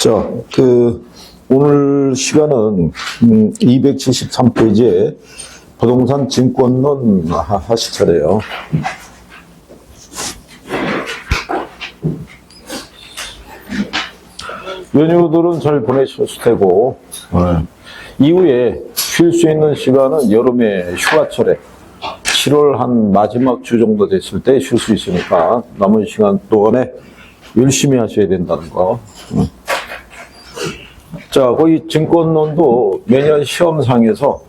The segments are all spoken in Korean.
자, 오늘 시간은 273페이지에 부동산 증권론 하실 차례요. 연휴들은 잘 보내셨을 테고, 이후에 쉴 수 있는 시간은 여름에 휴가철에 7월 한 마지막 주 정도 됐을 때 쉴 수 있으니까 남은 시간 동안에 열심히 하셔야 된다는 거. 자, 거기 증권론도 매년 시험상에서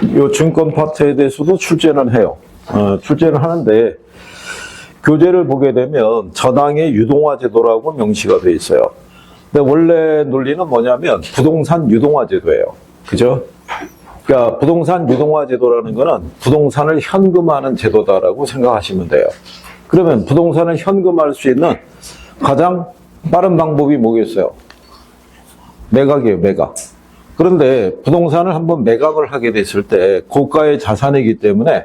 이 증권 파트에 대해서도 출제는 해요. 출제를 하는데 교재를 보게 되면 저당의 유동화 제도라고 명시가 되어 있어요. 근데 원래 논리는 뭐냐면 부동산 유동화 제도예요. 그죠? 그러니까 부동산 유동화 제도라는 거는 부동산을 현금화하는 제도다라고 생각하시면 돼요. 그러면 부동산을 현금화할 수 있는 가장 빠른 방법이 뭐겠어요? 매각이에요, 매각. 그런데 부동산을 한번 매각을 하게 됐을 때 고가의 자산이기 때문에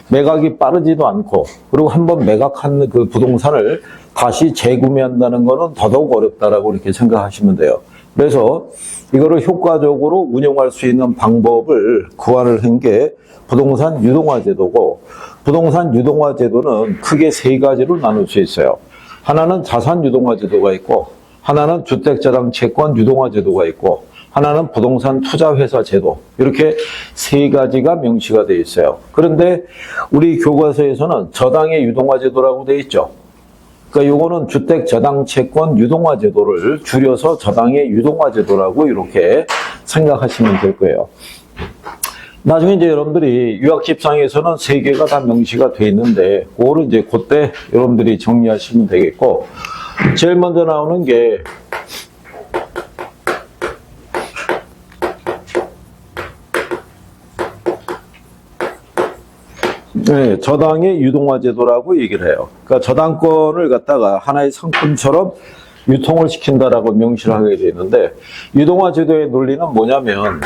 매각이 빠르지도 않고, 그리고 한번 매각한 그 부동산을 다시 재구매한다는 거는 더더욱 어렵다라고 이렇게 생각하시면 돼요. 그래서 이거를 효과적으로 운영할 수 있는 방법을 구안을 한 게 부동산 유동화 제도고, 부동산 유동화 제도는 크게 세 가지로 나눌 수 있어요. 하나는 자산 유동화 제도가 있고, 하나는 주택자당 채권 유동화 제도가 있고, 하나는 부동산 투자회사 제도, 이렇게 세 가지가 명시가 되어 있어요. 그런데 우리 교과서에서는 저당의 유동화 제도라고 되어 있죠. 그러니까 요거는 주택저당 채권 유동화 제도를 줄여서 저당의 유동화 제도라고 이렇게 생각하시면 될 거예요. 나중에 이제 여러분들이 유학집상에서는 세 개가 다 명시가 되어 있는데, 그거를 이제 그때 여러분들이 정리하시면 되겠고, 제일 먼저 나오는 게 네, 저당의 유동화 제도라고 얘기를 해요. 그러니까 저당권을 갖다가 하나의 상품처럼 유통을 시킨다라고 명시를 하게 되어 있는데, 유동화 제도의 논리는 뭐냐면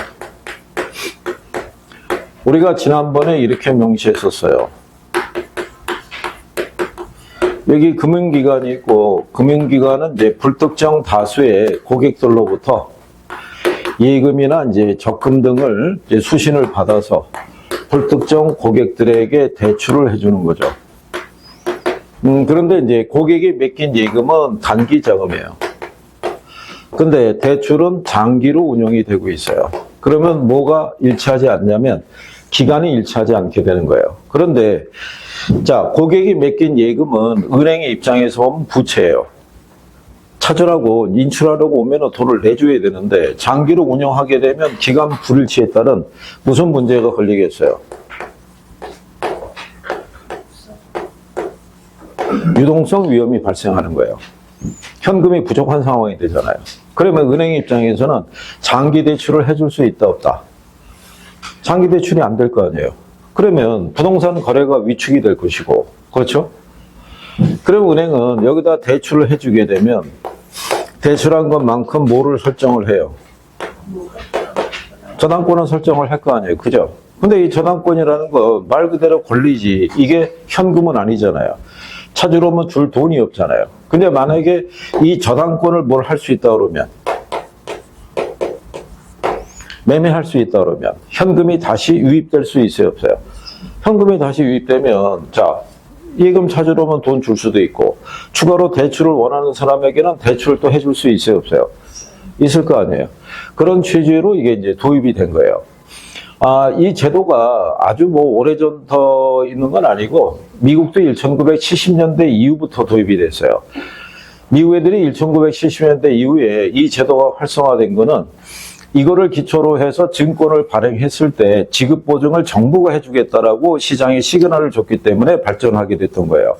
우리가 지난번에 이렇게 명시했었어요. 여기 금융기관이 있고, 금융기관은 이제 불특정 다수의 고객들로부터 예금이나 이제 적금 등을 이제 수신을 받아서 불특정 고객들에게 대출을 해주는 거죠. 그런데 이제 고객이 맡긴 예금은 단기 자금이에요. 근데 대출은 장기로 운영이 되고 있어요. 그러면 뭐가 일치하지 않냐면 기간이 일치하지 않게 되는 거예요. 그런데 자, 고객이 맡긴 예금은 은행의 입장에서 보면 부채예요. 찾으라고 인출하려고 오면 돈을 내줘야 되는데, 장기로 운영하게 되면 기간 불일치에 따른 무슨 문제가 걸리겠어요? 유동성 위험이 발생하는 거예요. 현금이 부족한 상황이 되잖아요. 그러면 은행 입장에서는 장기 대출을 해줄 수 있다 없다? 장기 대출이 안 될 거 아니에요. 그러면 부동산 거래가 위축이 될 것이고, 그렇죠? 그럼 은행은 여기다 대출을 해주게 되면 대출한 것만큼 뭐를 설정을 해요? 저당권은 설정을 할 거 아니에요. 그죠? 근데 이 저당권이라는 거 말 그대로 권리지, 이게 현금은 아니잖아요. 찾으러 오면 줄 돈이 없잖아요. 근데 만약에 이 저당권을 뭘 할 수 있다 그러면, 매매할 수 있다 그러면 현금이 다시 유입될 수 있어요, 없어요? 현금이 다시 유입되면, 자, 예금 찾으러 오면 돈 줄 수도 있고, 추가로 대출을 원하는 사람에게는 대출을 또 해줄 수 있어요, 없어요? 있을 거 아니에요. 그런 취지로 이게 이제 도입이 된 거예요. 이 제도가 아주 뭐 오래전부터 있는 건 아니고, 미국도 1970년대 이후부터 도입이 됐어요. 미국 애들이 1970년대 이후에 이 제도가 활성화된 거는 이거를 기초로 해서 증권을 발행했을 때 지급 보증을 정부가 해주겠다라고 시장에 시그널을 줬기 때문에 발전하게 됐던 거예요.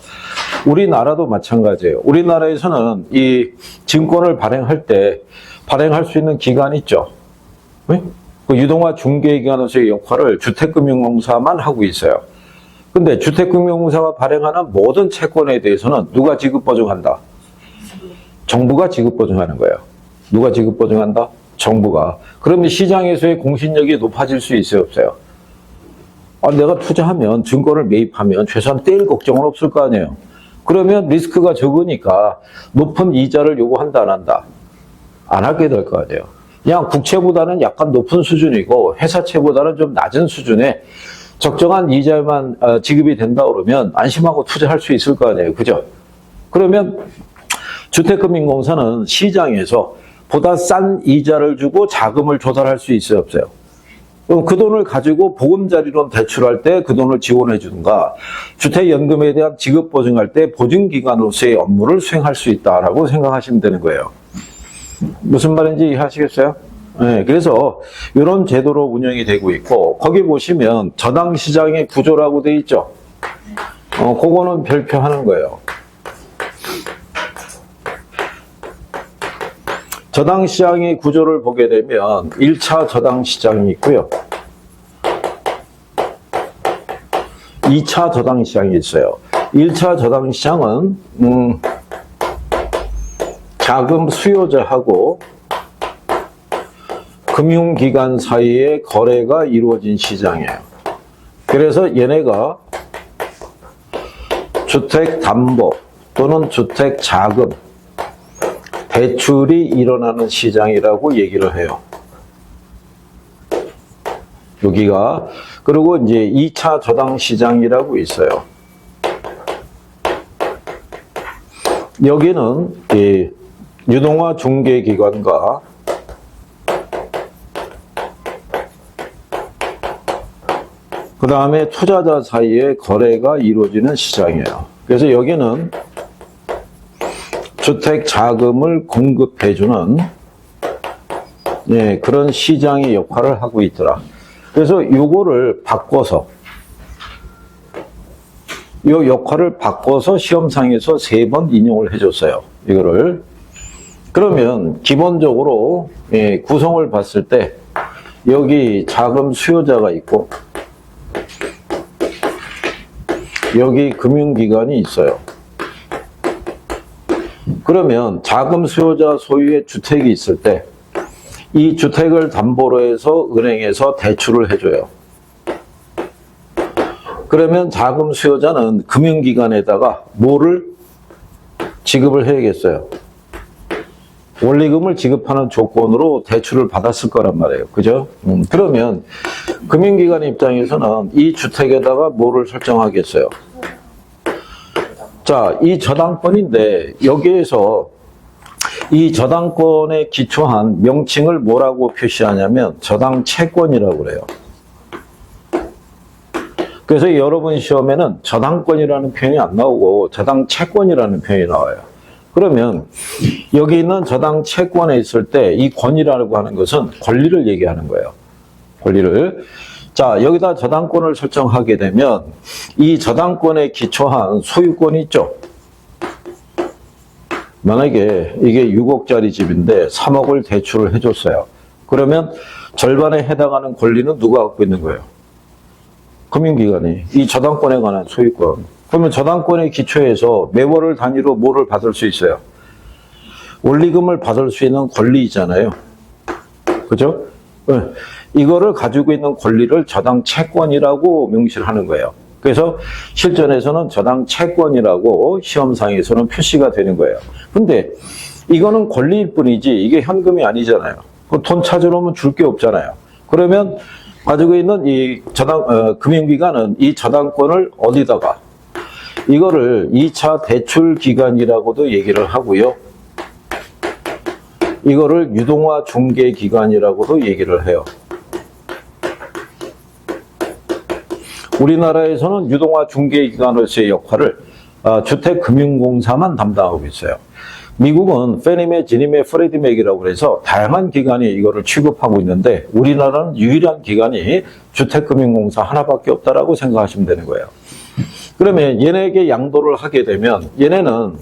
우리나라도 마찬가지예요. 우리나라에서는 이 증권을 발행할 때 발행할 수 있는 기간이 있죠. 그 유동화 중개기관으로서의 역할을 주택금융공사만 하고 있어요. 근데 주택금융공사가 발행하는 모든 채권에 대해서는 누가 지급 보증한다? 정부가 지급 보증하는 거예요. 누가 지급 보증한다? 정부가. 그러면 시장에서의 공신력이 높아질 수 있어요, 없어요? 내가 투자하면 증권을 매입하면 최소한 떼일 걱정은 없을 거 아니에요. 그러면 리스크가 적으니까 높은 이자를 요구한다 안 한다? 안 하게 될 거 아니에요. 그냥 국채보다는 약간 높은 수준이고 회사채보다는 좀 낮은 수준에 적정한 이자만 지급이 된다 그러면 안심하고 투자할 수 있을 거 아니에요. 그죠? 그러면 주택금융공사는 시장에서 보다 싼 이자를 주고 자금을 조달할 수 있어요, 없어요? 그럼 그 돈을 가지고 보금자리론 대출할 때 그 돈을 지원해 주든가 주택연금에 대한 지급 보증할 때 보증기관으로서의 업무를 수행할 수 있다라고 생각하시면 되는 거예요. 무슨 말인지 이해하시겠어요? 네, 그래서 이런 제도로 운영이 되고 있고 거기 보시면 저당시장의 구조라고 돼 있죠. 그거는 별표하는 거예요. 저당시장의 구조를 보게 되면 1차 저당시장이 있고요. 2차 저당시장이 있어요. 1차 저당시장은 자금 수요자하고 금융기관 사이에 거래가 이루어진 시장이에요. 그래서 얘네가 주택담보 또는 주택자금 대출이 일어나는 시장이라고 얘기를 해요. 여기가. 그리고 이제 2차 저당 시장이라고 있어요. 여기는 유동화 중개기관과 그 다음에 투자자 사이에 거래가 이루어지는 시장이에요. 그래서 여기는 주택 자금을 공급해주는 그런 시장의 역할을 하고 있더라. 그래서 요거를 바꿔서 요 역할을 바꿔서 시험상에서 3번 인용을 해줬어요. 이거를. 그러면 기본적으로 구성을 봤을 때 여기 자금 수요자가 있고 여기 금융기관이 있어요. 그러면 자금 수요자 소유의 주택이 있을 때 이 주택을 담보로 해서 은행에서 대출을 해줘요. 그러면 자금 수요자는 금융기관에다가 뭐를 지급을 해야겠어요? 원리금을 지급하는 조건으로 대출을 받았을 거란 말이에요. 그죠? 그러면 금융기관 입장에서는 이 주택에다가 뭐를 설정하겠어요? 자, 이 저당권인데 여기에서 이 저당권에 기초한 명칭을 뭐라고 표시하냐면 저당채권이라고 그래요. 그래서 여러분 시험에는 저당권이라는 표현이 안 나오고 저당채권이라는 표현이 나와요. 그러면 여기 있는 저당채권에 있을 때 이 권이라고 하는 것은 권리를 얘기하는 거예요. 권리를. 자, 여기다 저당권을 설정하게 되면 이 저당권에 기초한 소유권이 있죠. 만약에 이게 6억짜리 집인데 3억을 대출을 해줬어요. 그러면 절반에 해당하는 권리는 누가 갖고 있는 거예요? 금융기관이. 이 저당권에 관한 소유권. 그러면 저당권의 기초에서 매월 단위로 뭐를 받을 수 있어요? 원리금을 받을 수 있는 권리이잖아요. 그죠? 이거를 가지고 있는 권리를 저당채권이라고 명시를 하는 거예요. 그래서 실전에서는 저당채권이라고 시험상에서는 표시가 되는 거예요. 근데 이거는 권리일 뿐이지 이게 현금이 아니잖아요. 돈 찾으러 오면 줄 게 없잖아요. 그러면 가지고 있는 이 금융기관은 이 저당권을 어디다가 이거를 2차 대출기관이라고도 얘기를 하고요. 이거를 유동화 중개기관이라고도 얘기를 해요. 우리나라에서는 유동화 중개기관으로서의 역할을 주택금융공사만 담당하고 있어요. 미국은 페니메, 지니메, 프레디맥이라고 해서 다양한 기관이 이거를 취급하고 있는데 우리나라는 유일한 기관이 주택금융공사 하나밖에 없다라고 생각하시면 되는 거예요. 그러면 얘네에게 양도를 하게 되면 얘네는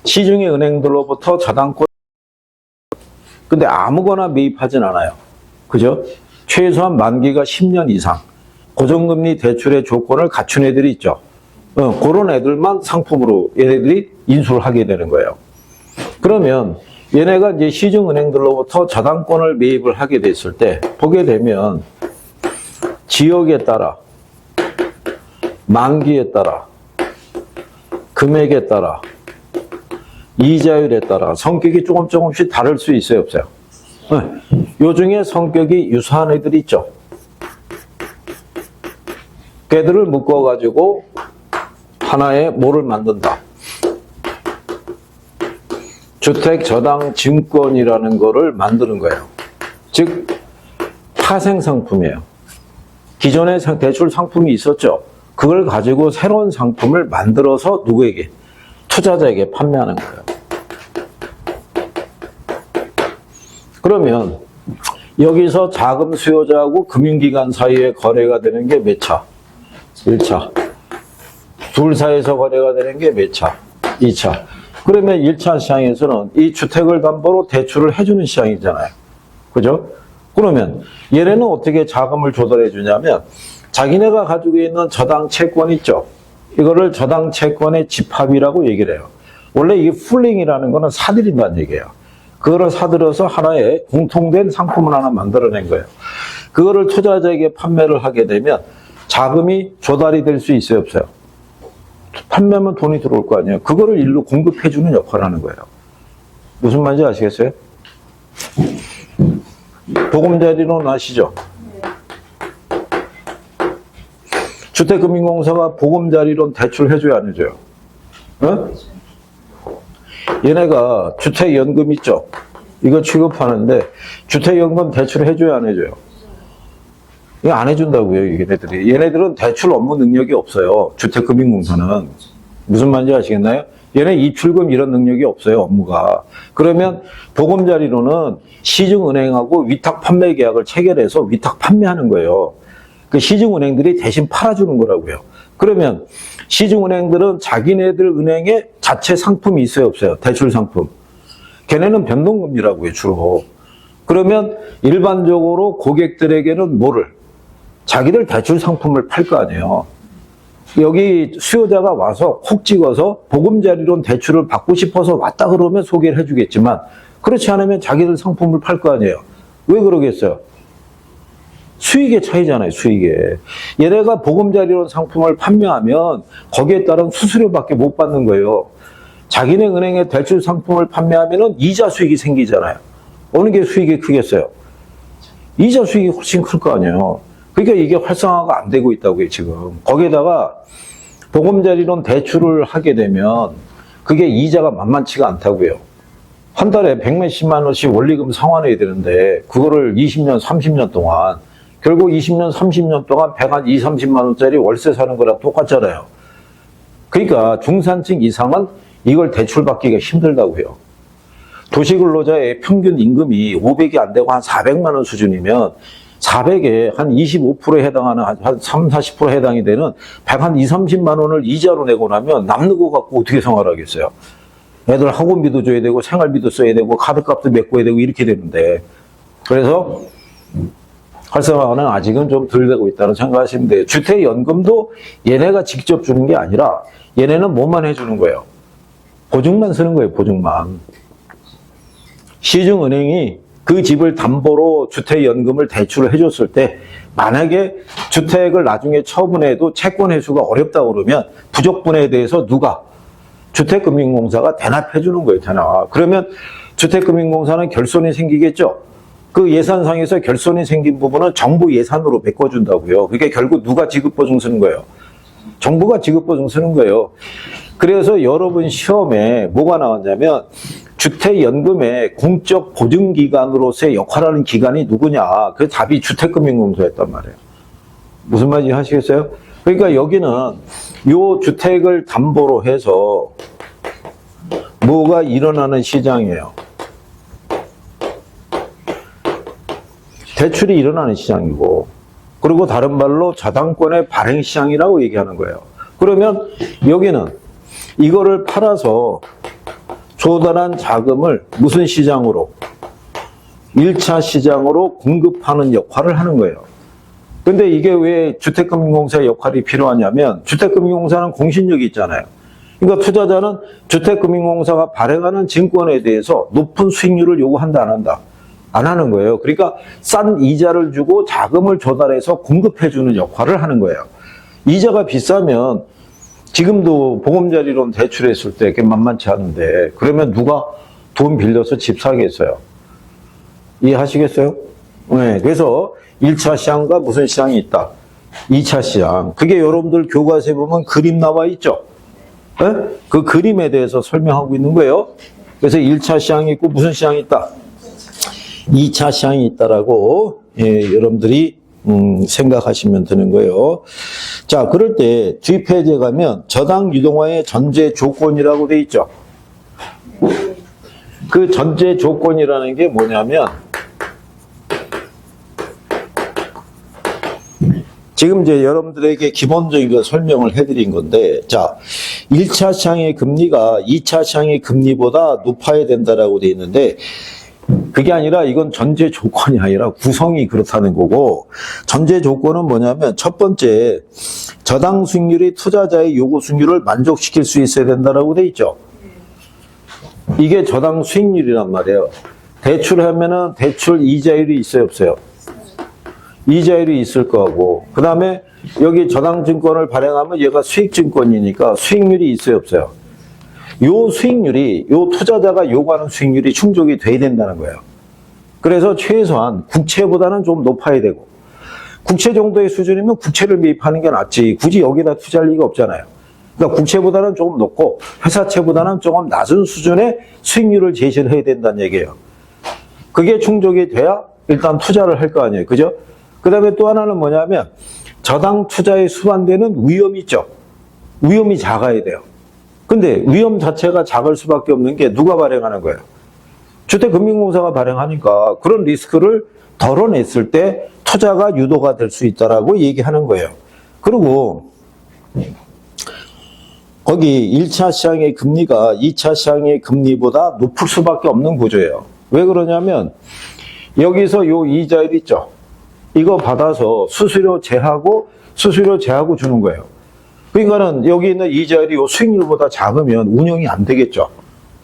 시중의 은행들로부터 저당권 근데 아무거나 매입하진 않아요. 그죠? 최소한 만기가 10년 이상 고정금리 대출의 조건을 갖춘 애들이 있죠. 그런 애들만 상품으로 얘네들이 인수를 하게 되는 거예요. 그러면 얘네가 이제 시중은행들로부터 저당권을 매입을 하게 됐을 때 보게 되면 지역에 따라, 만기에 따라, 금액에 따라, 이자율에 따라 성격이 조금씩 다를 수 있어요, 없어요? 네. 요 중에 성격이 유사한 애들이 있죠. 걔들을 묶어가지고 하나의 뭐를 만든다. 주택저당증권이라는 거를 만드는 거예요. 즉 파생상품이에요. 기존에 대출 상품이 있었죠. 그걸 가지고 새로운 상품을 만들어서 누구에게? 투자자에게 판매하는 거예요. 그러면 여기서 자금 수요자하고 금융기관 사이에 거래가 되는 게 몇 차? 1차. 둘 사이에서 거래가 되는 게 몇 차? 2차. 그러면 1차 시장에서는 이 주택을 담보로 대출을 해주는 시장이잖아요. 그죠? 그러면 얘네는 어떻게 자금을 조달해 주냐면 자기네가 가지고 있는 저당 채권 있죠? 이거를 저당 채권의 집합이라고 얘기를 해요. 원래 이 풀링이라는 거는 사들인다는 얘기예요. 그거를 사들여서 하나의 공통된 상품을 하나 만들어낸 거예요. 그거를 투자자에게 판매를 하게 되면 자금이 조달이 될 수 있어요, 없어요? 판매하면 돈이 들어올 거 아니에요. 그거를 일로 공급해주는 역할을 하는 거예요. 무슨 말인지 아시겠어요? 보금자리론 아시죠? 주택금융공사가 보금자리론 대출 해줘야 안 해줘요? 어? 얘네가 주택연금 있죠? 이거 취급하는데 주택연금 대출 해줘야 안 해줘요? 이거 안 해준다고요, 얘네들이. 얘네들은 대출 업무 능력이 없어요. 주택금융공사는. 무슨 말인지 아시겠나요? 얘네 입출금 이런 능력이 없어요, 업무가. 그러면 보금자리로는 시중은행하고 위탁 판매 계약을 체결해서 위탁 판매하는 거예요. 그 시중은행들이 대신 팔아주는 거라고요. 그러면 시중은행들은 자기네들 은행에 자체 상품이 있어요, 없어요? 대출 상품. 걔네는 변동금리라고요, 주로. 그러면 일반적으로 고객들에게는 뭐를? 자기들 대출 상품을 팔 거 아니에요. 여기 수요자가 와서 콕 찍어서 보금자리론 대출을 받고 싶어서 왔다 그러면 소개를 해주겠지만 그렇지 않으면 자기들 상품을 팔 거 아니에요. 왜 그러겠어요? 수익의 차이잖아요, 수익에. 얘네가 보금자리론 상품을 판매하면 거기에 따른 수수료밖에 못 받는 거예요. 자기네 은행에 대출 상품을 판매하면 이자 수익이 생기잖아요. 어느 게 수익이 크겠어요? 이자 수익이 훨씬 클 거 아니에요. 그러니까 이게 활성화가 안 되고 있다고요, 지금. 거기에다가 보금자리론 대출을 하게 되면 그게 이자가 만만치가 않다고요. 한 달에 100몇십만 원씩 원리금 상환해야 되는데 그거를 20년, 30년 동안 결국 20년, 30년 동안 120, 30만 원짜리 월세 사는 거랑 똑같잖아요. 그러니까 중산층 이상은 이걸 대출받기가 힘들다고요. 도시근로자의 평균 임금이 500이 안 되고 한 400만 원 수준이면 400에 한 25%에 해당하는 한 3, 40% 해당이 되는 120, 30만 원을 이자로 내고 나면 남는 거 갖고 어떻게 생활하겠어요? 애들 학원비도 줘야 되고 생활비도 써야 되고 카드값도 메꿔야 되고 이렇게 되는데 그래서 활성화는 아직은 좀 덜 되고 있다는 생각하시면 돼요. 주택연금도 얘네가 직접 주는 게 아니라 얘네는 뭐만 해주는 거예요? 보증만 쓰는 거예요, 보증만. 시중은행이 그 집을 담보로 주택연금을 대출을 해줬을 때 만약에 주택을 나중에 처분해도 채권 회수가 어렵다 그러면 부족분에 대해서 누가? 주택금융공사가 대납해 주는 거예요, 대납. 그러면 주택금융공사는 결손이 생기겠죠? 그 예산상에서 결손이 생긴 부분은 정부 예산으로 메꿔준다고요. 그러니까 결국 누가 지급보증 쓰는 거예요? 정부가 지급보증 쓰는 거예요. 그래서 여러분 시험에 뭐가 나왔냐면 주택연금의 공적 보증기관으로서의 역할하는 기관이 누구냐. 그 답이 주택금융공사였단 말이에요. 무슨 말인지 아시겠어요? 그러니까 여기는 요 주택을 담보로 해서 뭐가 일어나는 시장이에요. 대출이 일어나는 시장이고 그리고 다른 말로 저당권의 발행 시장이라고 얘기하는 거예요. 그러면 여기는 이거를 팔아서 조달한 자금을 무슨 시장으로? 1차 시장으로 공급하는 역할을 하는 거예요. 근데 이게 왜 주택금융공사의 역할이 필요하냐면 주택금융공사는 공신력이 있잖아요. 그러니까 투자자는 주택금융공사가 발행하는 증권에 대해서 높은 수익률을 요구한다 안 한다? 안 하는 거예요. 그러니까 싼 이자를 주고 자금을 조달해서 공급해주는 역할을 하는 거예요. 이자가 비싸면 지금도 보금자리론 대출했을 때 그게 만만치 않은데 그러면 누가 돈 빌려서 집 사겠어요? 이해하시겠어요? 네, 그래서 1차 시장과 무슨 시장이 있다? 2차 시장. 그게 여러분들 교과서에 보면 그림 나와 있죠? 네? 그 그림에 대해서 설명하고 있는 거예요. 그래서 1차 시장이 있고 무슨 시장이 있다? 2차 시장이 있다라고 여러분들이 생각하시면 되는 거예요. 자, 그럴 때 뒷페이지에 가면 저당 유동화의 전제 조건이라고 돼 있죠. 그 전제 조건이라는 게 뭐냐면 지금 이제 여러분들에게 기본적인 걸 설명을 해드린 건데, 자, 1차 시장의 금리가 2차 시장의 금리보다 높아야 된다라고 돼 있는데, 그게 아니라 이건 전제 조건이 아니라 구성이 그렇다는 거고, 전제 조건은 뭐냐면 첫 번째, 저당 수익률이 투자자의 요구 수익률을 만족시킬 수 있어야 된다라고 돼 있죠. 이게 저당 수익률이란 말이에요. 대출하면은 대출 이자율이 있어요, 없어요? 이자율이 있을 거고, 그 다음에 여기 저당증권을 발행하면 얘가 수익증권이니까 수익률이 있어요, 없어요? 요 수익률이, 요 투자자가 요구하는 수익률이 충족이 돼야 된다는 거예요. 그래서 최소한 국채보다는 좀 높아야 되고, 국채 정도의 수준이면 국채를 매입하는 게 낫지, 굳이 여기다 투자할 리가 없잖아요. 그러니까 국채보다는 조금 높고, 회사채보다는 조금 낮은 수준의 수익률을 제시를 해야 된다는 얘기예요. 그게 충족이 돼야 일단 투자를 할 거 아니에요. 그죠? 그 다음에 또 하나는 뭐냐면 저당 투자에 수반되는 위험이 있죠. 위험이 작아야 돼요. 근데 위험 자체가 작을 수밖에 없는 게 누가 발행하는 거예요? 주택금융공사가 발행하니까 그런 리스크를 덜어냈을 때 투자가 유도가 될 수 있다라고 얘기하는 거예요. 그리고 거기 1차 시장의 금리가 2차 시장의 금리보다 높을 수밖에 없는 구조예요. 왜 그러냐면 여기서 요 이자율 있죠. 이거 받아서 수수료 제하고 주는 거예요. 그러니까는 여기 있는 이자율이 요 수익률보다 작으면 운영이 안 되겠죠.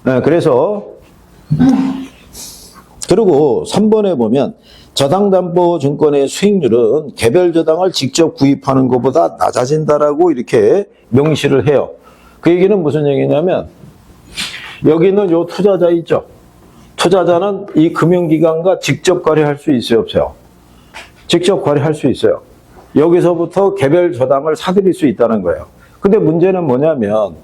네, 그래서 그리고 3번에 보면 저당담보증권의 수익률은 개별 저당을 직접 구입하는 것보다 낮아진다라고 이렇게 명시를 해요. 그 얘기는 무슨 얘기냐면 여기는 요 투자자 있죠. 투자자는 이 금융기관과 직접 거래할 수 있어요, 없어요? 직접 거래할 수 있어요. 여기서부터 개별 저당을 사들일 수 있다는 거예요. 근데 문제는 뭐냐면,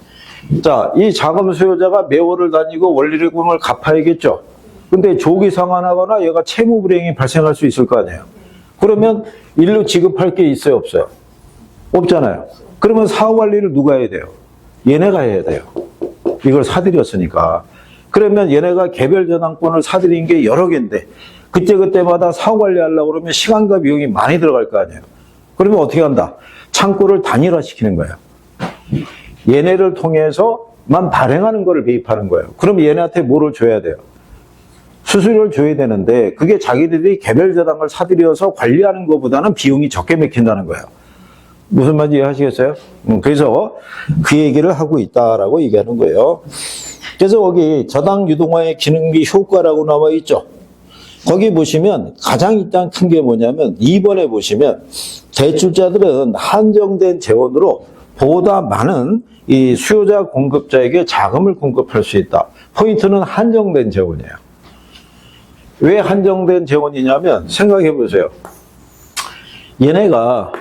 자, 이 자금 수요자가 매월을 다니고 원리금을 갚아야겠죠. 근데 조기 상환하거나 얘가 채무 불이행이 발생할 수 있을 거 아니에요. 그러면 일로 지급할 게 있어요, 없어요? 없잖아요. 그러면 사후 관리를 누가 해야 돼요? 얘네가 해야 돼요. 이걸 사들였으니까. 그러면 얘네가 개별 저당권을 사들인 게 여러 개인데 그때그때마다 사후 관리하려고 그러면 시간과 비용이 많이 들어갈 거 아니에요. 그러면 어떻게 한다? 창구를 단일화시키는 거예요. 얘네를 통해서만 발행하는 거를 매입하는 거예요. 그럼 얘네한테 뭐를 줘야 돼요? 수수료를 줘야 되는데 그게 자기들이 개별 저당을 사들여서 관리하는 것보다는 비용이 적게 맥힌다는 거예요. 무슨 말인지 이해하시겠어요? 그래서 그 얘기를 하고 있다라고 얘기하는 거예요. 그래서 거기 저당 유동화의 기능비 효과라고 나와 있죠. 거기 보시면 가장 일단 큰 게 뭐냐면 2번에 보시면 대출자들은 한정된 재원으로 보다 많은 이 수요자 공급자에게 자금을 공급할 수 있다. 포인트는 한정된 재원이에요. 왜 한정된 재원이냐면 생각해 보세요. 얘네가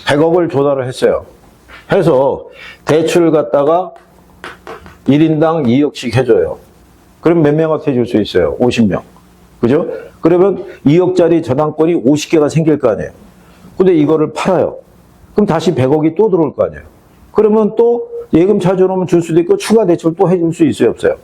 100억을 조달을 했어요. 해서 대출을 갖다가 1인당 2억씩 해줘요. 그럼 몇 명한테 줄 수 있어요? 50명. 그죠? 그러면 2억짜리 저당권이 50개가 생길 거 아니에요. 근데 이거를 팔아요. 그럼 다시 100억이 또 들어올 거 아니에요. 그러면 또 예금 찾아놓으면 줄 수도 있고 추가 대출 또 해줄 수 있어요, 없어요?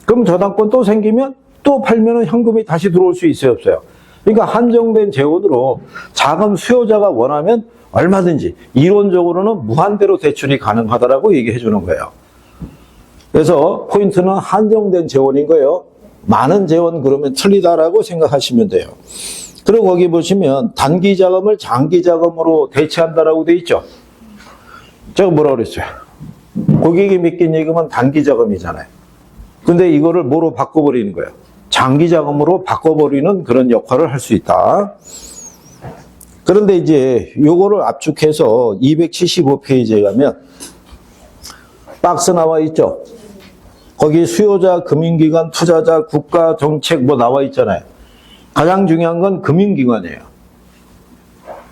그럼 저당권 또 생기면 또 팔면은 현금이 다시 들어올 수 있어요, 없어요? 그러니까 한정된 재원으로 자금 수요자가 원하면 얼마든지 이론적으로는 무한대로 대출이 가능하다라고 얘기해 주는 거예요. 그래서 포인트는 한정된 재원인 거예요. 많은 재원 그러면 틀리다라고 생각하시면 돼요. 그리고 거기 보시면 단기 자금을 장기 자금으로 대체한다라고 돼 있죠. 제가 뭐라 그랬어요? 고객이 맡긴 예금은 단기 자금이잖아요. 근데 이거를 뭐로 바꿔버리는 거예요? 장기 자금으로 바꿔버리는 그런 역할을 할 수 있다. 그런데 이제 요거를 압축해서 275페이지에 가면 박스 나와 있죠. 거기 수요자, 금융기관, 투자자, 국가, 정책 뭐 나와 있잖아요. 가장 중요한 건 금융기관이에요.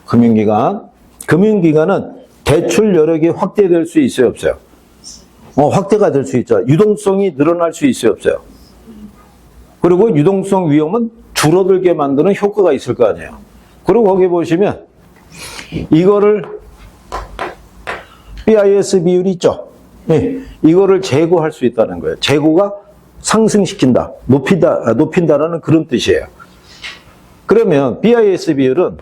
금융기관. 금융기관은 대출 여력이 확대될 수 있어요, 없어요? 확대가 될 수 있죠. 유동성이 늘어날 수 있어요, 없어요? 그리고 유동성 위험은 줄어들게 만드는 효과가 있을 거 아니에요. 그리고 거기 보시면 이거를 BIS 비율이 있죠. 네, 이거를 재고할 수 있다는 거예요. 재고가 상승시킨다, 높인다라는 그런 뜻이에요. 그러면 BIS 비율은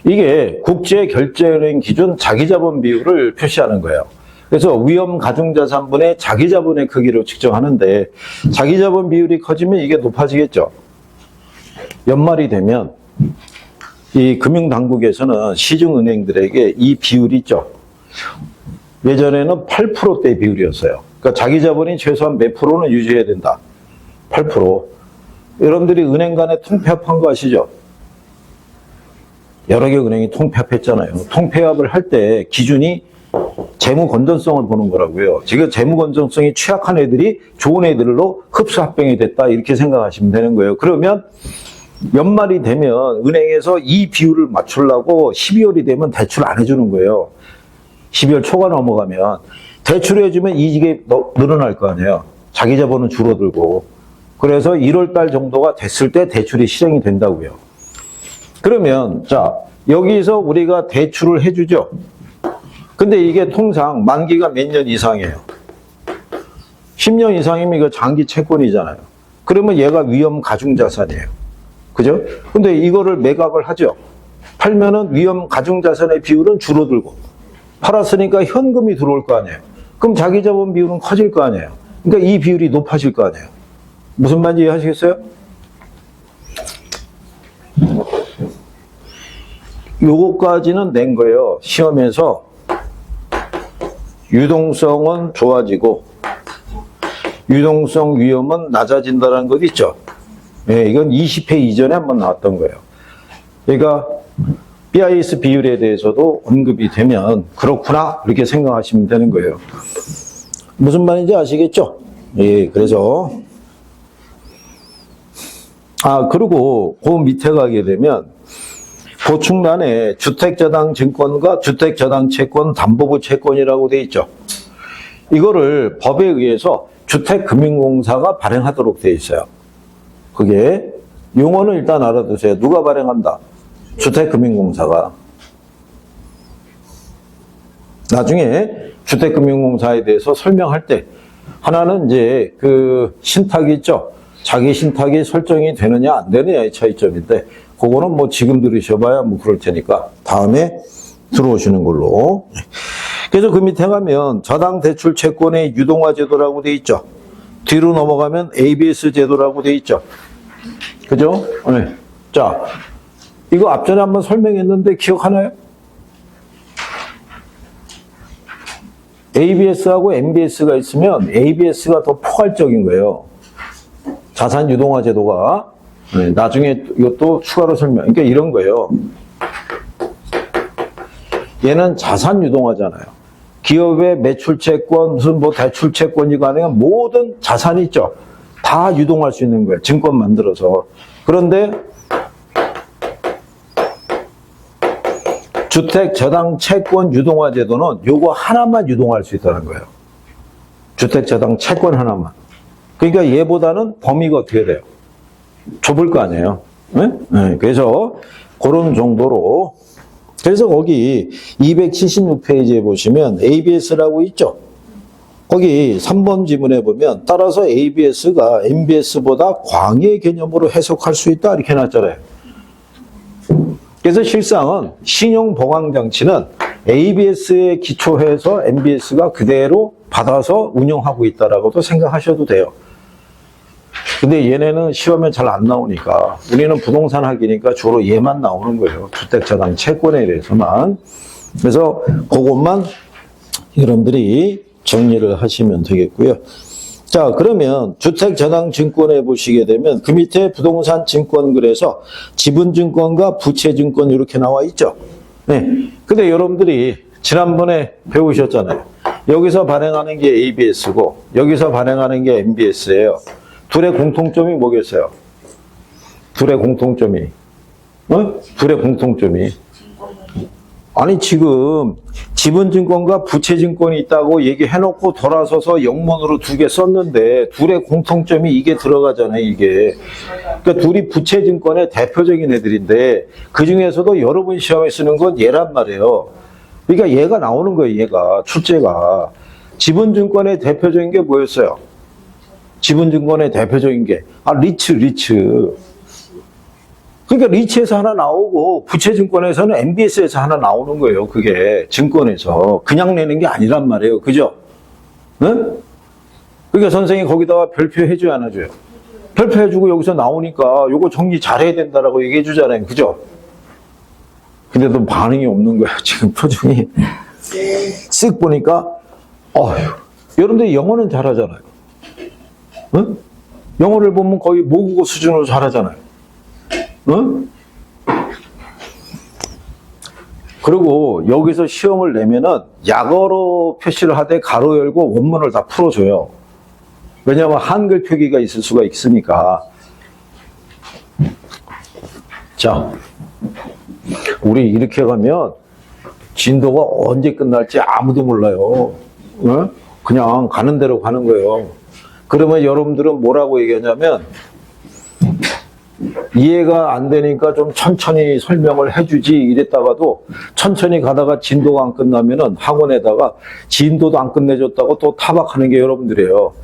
이게 국제결제은행 기준 자기자본 비율을 표시하는 거예요. 그래서 위험 가중자산분의 자기자본의 크기로 측정하는데 자기자본 비율이 커지면 이게 높아지겠죠. 연말이 되면 이 금융당국에서는 시중은행들에게 이 비율이 있죠. 예전에는 8%대 비율이었어요. 그러니까 자기자본이 최소한 몇 프로는 유지해야 된다. 8%. 여러분들이 은행 간에 통폐합한 거 아시죠? 여러 개 은행이 통폐합했잖아요. 통폐합을 할 때 기준이 재무 건전성을 보는 거라고요. 지금 재무 건전성이 취약한 애들이 좋은 애들로 흡수 합병이 됐다 이렇게 생각하시면 되는 거예요. 그러면 연말이 되면 은행에서 이 비율을 맞추려고 12월이 되면 대출 안 해주는 거예요. 12월 초가 넘어가면 대출해주면 이익이 늘어날 거 아니에요. 자기 자본은 줄어들고. 그래서 1월 달 정도가 됐을 때 대출이 실행이 된다고요. 그러면 자 여기서 우리가 대출을 해주죠. 근데 이게 통상 만기가 몇 년 이상이에요. 10년 이상이면 이거 장기 채권이잖아요. 그러면 얘가 위험 가중자산이에요. 그죠? 근데 이거를 매각을 하죠. 팔면은 위험 가중자산의 비율은 줄어들고 팔았으니까 현금이 들어올 거 아니에요. 그럼 자기 자본 비율은 커질 거 아니에요. 그러니까 이 비율이 높아질 거 아니에요. 무슨 말인지 이해하시겠어요? 요거까지는 낸 거예요. 시험에서 유동성은 좋아지고 유동성 위험은 낮아진다는 것 있죠. 네, 이건 20회 이전에 한번 나왔던 거예요. 그러니까 BIS 비율에 대해서도 언급이 되면 그렇구나 이렇게 생각하시면 되는 거예요. 무슨 말인지 아시겠죠? 예, 그래서 그리고 그 밑에 가게 되면 보충란에 주택저당증권과 주택저당채권 담보부 채권이라고 돼 있죠. 이거를 법에 의해서 주택금융공사가 발행하도록 돼 있어요. 그게 용어는 일단 알아두세요. 누가 발행한다? 주택금융공사가. 나중에 주택금융공사에 대해서 설명할 때 하나는 이제 그 신탁이 있죠. 자기 신탁이 설정이 되느냐 안 되느냐의 차이점인데 그거는 뭐 지금 들으셔봐야 뭐 그럴 테니까 다음에 들어오시는 걸로. 그래서 그 밑에 가면 저당 대출 채권의 유동화 제도라고 돼 있죠. 뒤로 넘어가면 ABS 제도라고 돼 있죠. 그죠? 네. 자, 이거 앞전에 한번 설명했는데 기억하나요? ABS하고 MBS가 있으면 ABS가 더 포괄적인 거예요. 자산 유동화 제도가. 네, 나중에 이것도 추가로 설명. 그러니까 이런 거예요. 얘는 자산 유동화잖아요. 기업의 매출채권, 무슨 뭐 대출채권이고 아니면 모든 자산이 있죠. 다 유동할 수 있는 거예요. 증권 만들어서. 그런데 주택저당채권 유동화 제도는 요거 하나만 유동할 수 있다는 거예요. 주택저당채권 하나만. 그러니까 얘보다는 범위가 어떻게 돼요? 좁을 거 아니에요. 네? 네, 그래서 그런 정도로. 그래서 거기 276페이지에 보시면 ABS라고 있죠. 거기 3번 지문에 보면 따라서 ABS가 MBS보다 광의 개념으로 해석할 수 있다 이렇게 해놨잖아요. 그래서 실상은 신용보강장치는 ABS에 기초해서 MBS가 그대로 받아서 운영하고 있다라고도 생각하셔도 돼요. 근데 얘네는 시험에 잘 안 나오니까 우리는 부동산 학이니까 주로 얘만 나오는 거예요. 주택저당 채권에 대해서만. 그래서 그것만 여러분들이 정리를 하시면 되겠고요. 자, 그러면 주택저당증권에 보시게 되면 그 밑에 부동산증권글에서 지분증권과 부채증권 이렇게 나와 있죠. 네. 근데 여러분들이 지난번에 배우셨잖아요. 여기서 발행하는 게 ABS고 여기서 발행하는 게 MBS예요. 둘의 공통점이 뭐겠어요? 둘의 공통점이. 둘의 공통점이. 아니, 지금 지분증권과 부채증권이 있다고 얘기해놓고 돌아서서 영문으로 두 개 썼는데 둘의 공통점이 이게 들어가잖아요, 이게. 그러니까 둘이 부채증권의 대표적인 애들인데 그 중에서도 여러분 시험에 쓰는 건 얘란 말이에요. 그러니까 얘가 나오는 거예요, 얘가. 출제가. 지분증권의 대표적인 게 뭐였어요? 지분증권의 대표적인 게. 리츠. 그러니까 리츠에서 하나 나오고 부채증권에서는 MBS에서 하나 나오는 거예요. 그게 증권에서 그냥 내는 게 아니란 말이에요. 그죠? 응? 그러니까 선생님이 거기다가 별표 해줘야 안 해줘요? 별표 해주고 여기서 나오니까 요거 정리 잘해야 된다라고 얘기해 주잖아요. 그죠? 근데도 반응이 없는 거예요. 지금 표정이. 쓱 보니까 여러분들 영어는 잘하잖아요. 응? 영어를 보면 거의 모국어 수준으로 잘하잖아요. 응? 그리고 여기서 시험을 내면은 약어로 표시를 하되 가로 열고 원문을 다 풀어줘요. 왜냐하면 한글 표기가 있을 수가 있으니까. 자, 우리 이렇게 가면 진도가 언제 끝날지 아무도 몰라요. 응? 그냥 가는 대로 가는 거예요. 그러면 여러분들은 뭐라고 얘기하냐면 이해가 안 되니까 좀 천천히 설명을 해주지 이랬다가도 천천히 가다가 진도가 안 끝나면은 학원에다가 진도도 안 끝내줬다고 또 타박하는 게 여러분들이에요.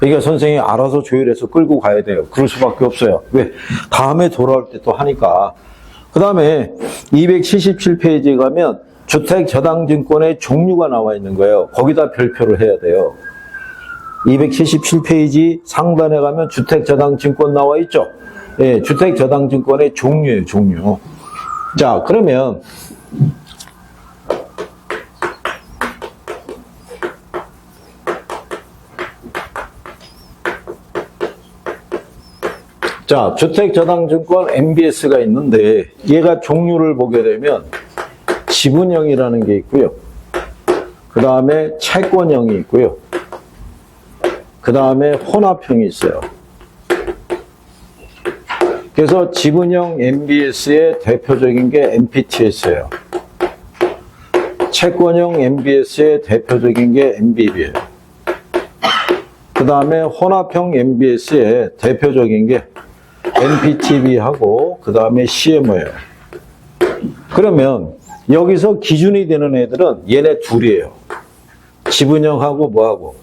그러니까 선생님이 알아서 조율해서 끌고 가야 돼요. 그럴 수밖에 없어요. 왜? 다음에 돌아올 때 또 하니까. 그 다음에 277페이지에 가면 주택저당증권의 종류가 나와 있는 거예요. 거기다 별표를 해야 돼요. 277페이지 상단에 가면 주택저당증권 나와 있죠. 예, 주택저당증권의 종류예요, 종류. 자, 그러면 자, 주택저당증권 MBS가 있는데 얘가 종류를 보게 되면 지분형이라는 게 있고요. 그 다음에 채권형이 있고요. 그 다음에 혼합형이 있어요. 그래서 지분형 MBS의 대표적인 게 MPTS예요. 채권형 MBS의 대표적인 게 MBB예요. 그 다음에 혼합형 MBS의 대표적인 게 MPTB하고 그 다음에 CMO예요. 그러면 여기서 기준이 되는 애들은 얘네 둘이에요. 지분형하고 뭐하고?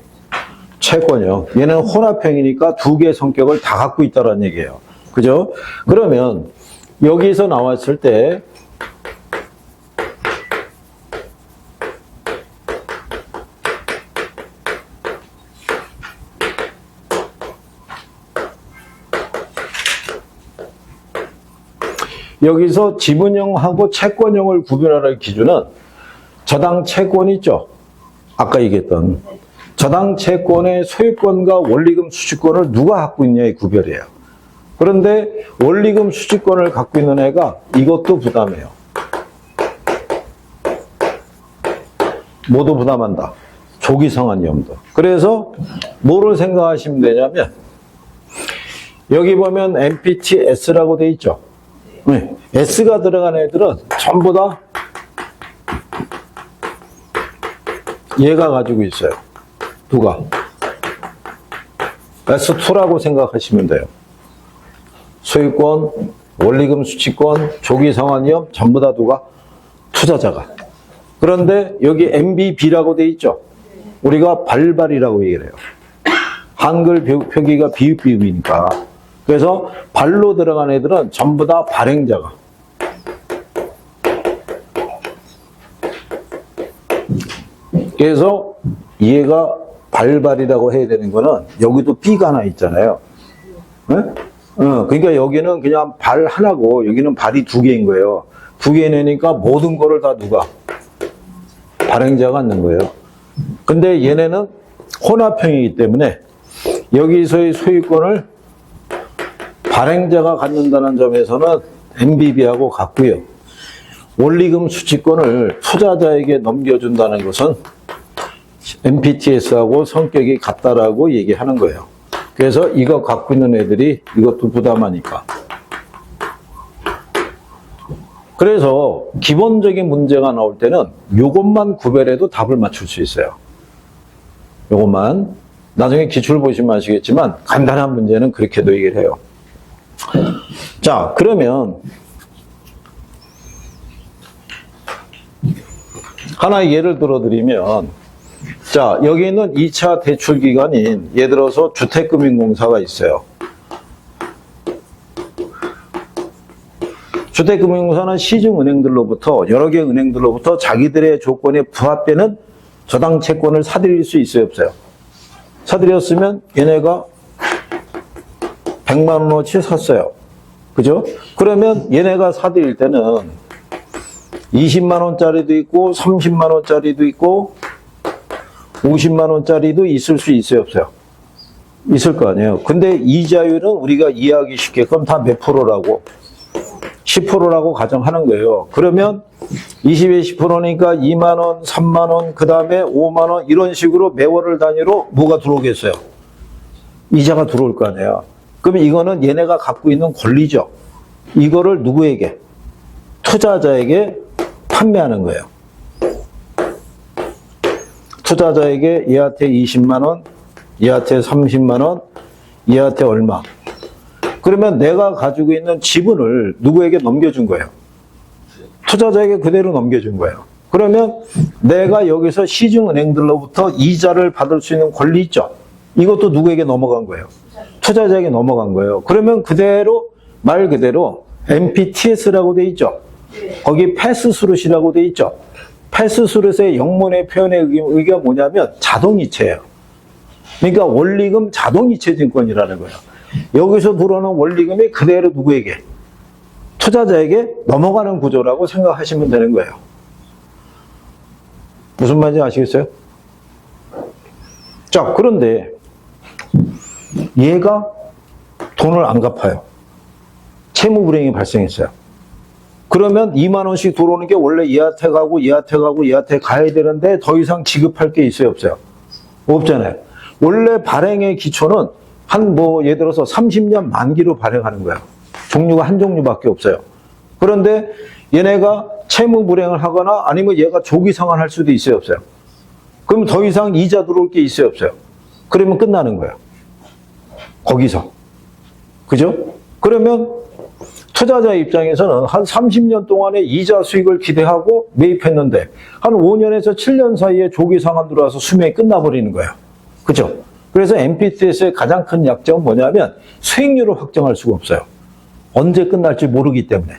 채권형. 얘는 혼합형이니까 두 개의 성격을 다 갖고 있다는 얘기예요. 그죠? 그러면 여기서 나왔을 때 여기서 지분형하고 채권형을 구분하는 기준은 저당 채권 있죠? 아까 얘기했던 저당 채권의 소유권과 원리금 수취권을 누가 갖고 있냐의 구별이에요. 그런데 원리금 수취권을 갖고 있는 애가 이것도 부담해요. 모두 부담한다. 조기성한 위험도. 그래서 뭐를 생각하시면 되냐면 여기 보면 MPTS라고 돼 있죠. 네. S가 들어간 애들은 전부 다 얘가 가지고 있어요. 누가? S2라고 생각하시면 돼요. 소유권, 원리금 수취권, 조기 상환위험 전부 다 누가? 투자자가. 그런데 여기 MBB라고 돼 있죠. 우리가 발발이라고 얘기를 해요. 한글 표기가 비읍비읍이니까. 그래서 발로 들어간 애들은 전부 다 발행자가. 그래서 얘가 발발이라고 해야 되는 거는 여기도 B가 하나 있잖아요. 그러니까 여기는 그냥 발 하나고 여기는 발이 두 개인 거예요. 두 개 내니까 모든 거를 다 누가? 발행자가 갖는 거예요. 근데 얘네는 혼합형이기 때문에 여기서의 소유권을 발행자가 갖는다는 점에서는 MBB하고 같고요. 원리금 수취권을 투자자에게 넘겨준다는 것은 MPTS하고 성격이 같다라고 얘기하는 거예요. 그래서 이거 갖고 있는 애들이 이것도 부담하니까. 그래서 기본적인 문제가 나올 때는 이것만 구별해도 답을 맞출 수 있어요. 이것만. 나중에 기출 보시면 아시겠지만 간단한 문제는 그렇게도 얘기를 해요. 자, 그러면 하나 예를 들어드리면, 자, 여기 있는 2차 대출 기관인 예를 들어서 주택금융공사가 있어요. 주택금융공사는 시중은행들로부터 여러 개 은행들로부터 자기들의 조건에 부합되는 저당 채권을 사들일 수 있어요, 없어요? 사들였으면 얘네가 100만 원어치 샀어요. 그죠? 그러면 얘네가 사들일 때는 20만 원짜리도 있고 30만 원짜리도 있고 50만 원짜리도 있을 수 있어요, 없어요? 있을 거 아니에요. 근데 이자율은 우리가 이해하기 쉽게끔 다 몇 프로라고? 10%라고 가정하는 거예요. 그러면 20에 10%니까 2만 원, 3만 원, 그 다음에 5만 원 이런 식으로 매월 단위로 뭐가 들어오겠어요? 이자가 들어올 거 아니에요. 그러면 이거는 얘네가 갖고 있는 권리죠. 이거를 누구에게? 투자자에게 판매하는 거예요. 투자자에게 얘한테 20만 원, 얘한테 30만 원, 얘한테 얼마. 그러면 내가 가지고 있는 지분을 누구에게 넘겨준 거예요? 투자자에게 그대로 넘겨준 거예요. 그러면 내가 여기서 시중은행들로부터 이자를 받을 수 있는 권리 있죠? 이것도 누구에게 넘어간 거예요? 투자자에게 넘어간 거예요. 그러면 그대로 말 그대로 MPTS라고 돼 있죠? 거기 패스스루시라고 돼 있죠? 패스스루시의 영문의 표현의 의미가 뭐냐면 자동이체예요. 그러니까 원리금 자동이체 증권이라는 거예요. 여기서 들어오는 원리금이 그대로 누구에게? 투자자에게 넘어가는 구조라고 생각하시면 되는 거예요. 무슨 말인지 아시겠어요? 자, 그런데 얘가 돈을 안 갚아요. 채무 불이행이 발생했어요. 그러면 2만 원씩 들어오는 게 원래 얘한테 가고 얘한테 가고 얘한테 가야 되는데 더 이상 지급할 게 있어요, 없어요? 없잖아요. 원래 발행의 기초는 예를 들어서 30년 만기로 발행하는 거야. 종류가 한 종류밖에 없어요. 그런데 얘네가 채무 불이행을 하거나 아니면 얘가 조기 상환할 수도 있어요, 없어요? 그럼 더 이상 이자 들어올 게 있어요, 없어요? 그러면 끝나는 거예요. 거기서. 그죠? 그러면 투자자 입장에서는 한 30년 동안의 이자 수익을 기대하고 매입했는데 한 5년에서 7년 사이에 조기 상환 들어와서 수명이 끝나버리는 거예요. 그죠? 그래서 MPTS의 가장 큰 약점은 뭐냐면 수익률을 확정할 수가 없어요. 언제 끝날지 모르기 때문에.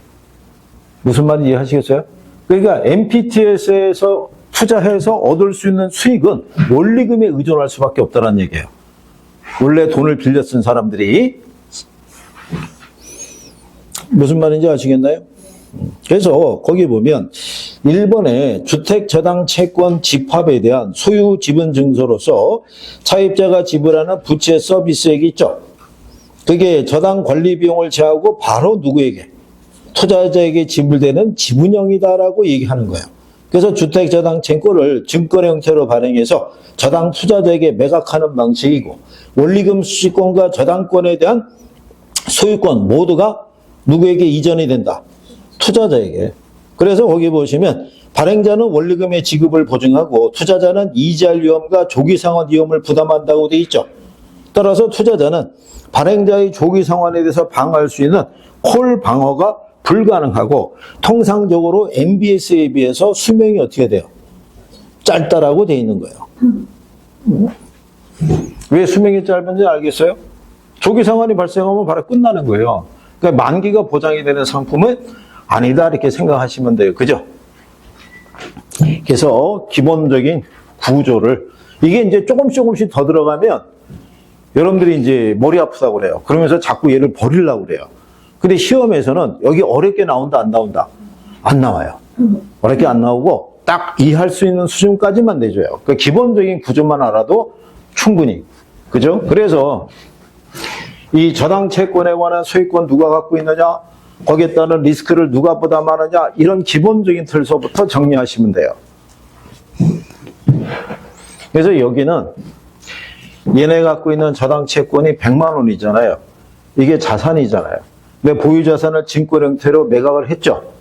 무슨 말인지 이해하시겠어요? 그러니까 MPTS에서 투자해서 얻을 수 있는 수익은 원리금에 의존할 수밖에 없다는 얘기예요. 원래 돈을 빌려 쓴 사람들이. 무슨 말인지 아시겠나요? 그래서 거기 보면 1번에 주택저당채권 집합에 대한 소유 지분 증서로서 차입자가 지불하는 부채 서비스액이 있죠. 그게 저당 관리 비용을 제하고 바로 누구에게? 투자자에게 지불되는 지분형이다라고 얘기하는 거예요. 그래서 주택저당채권을 증권의 형태로 발행해서 저당 투자자에게 매각하는 방식이고 원리금 수취권과 저당권에 대한 소유권 모두가 누구에게 이전이 된다? 투자자에게. 그래서 거기 보시면 발행자는 원리금의 지급을 보증하고 투자자는 이자율 위험과 조기 상환 위험을 부담한다고 되어 있죠. 따라서 투자자는 발행자의 조기 상환에 대해서 방어할 수 있는 콜 방어가 불가능하고 통상적으로 MBS에 비해서 수명이 어떻게 돼요? 짧다라고 되어 있는 거예요. 왜 수명이 짧은지 알겠어요? 조기 상환이 발생하면 바로 끝나는 거예요. 그러니까 만기가 보장이 되는 상품은 아니다 이렇게 생각하시면 돼요. 그죠? 그래서 기본적인 구조를 이게 이제 조금씩 더 들어가면 여러분들이 이제 머리 아프다고 그래요. 그러면서 자꾸 얘를 버리려고 그래요. 근데 시험에서는 여기 어렵게 나온다, 안 나온다? 안 나와요. 어렵게 안 나오고 딱 이해할 수 있는 수준까지만 내줘요. 그 기본적인 구조만 알아도 충분히. 그죠? 그래서 이 저당 채권에 관한 소유권 누가 갖고 있느냐? 거기에 따른 리스크를 누가 부담하느냐? 이런 기본적인 틀서부터 정리하시면 돼요. 그래서 여기는 얘네 갖고 있는 저당 채권이 100만 원이잖아요. 이게 자산이잖아요. 근데 보유 자산을 증권 형태로 매각을 했죠.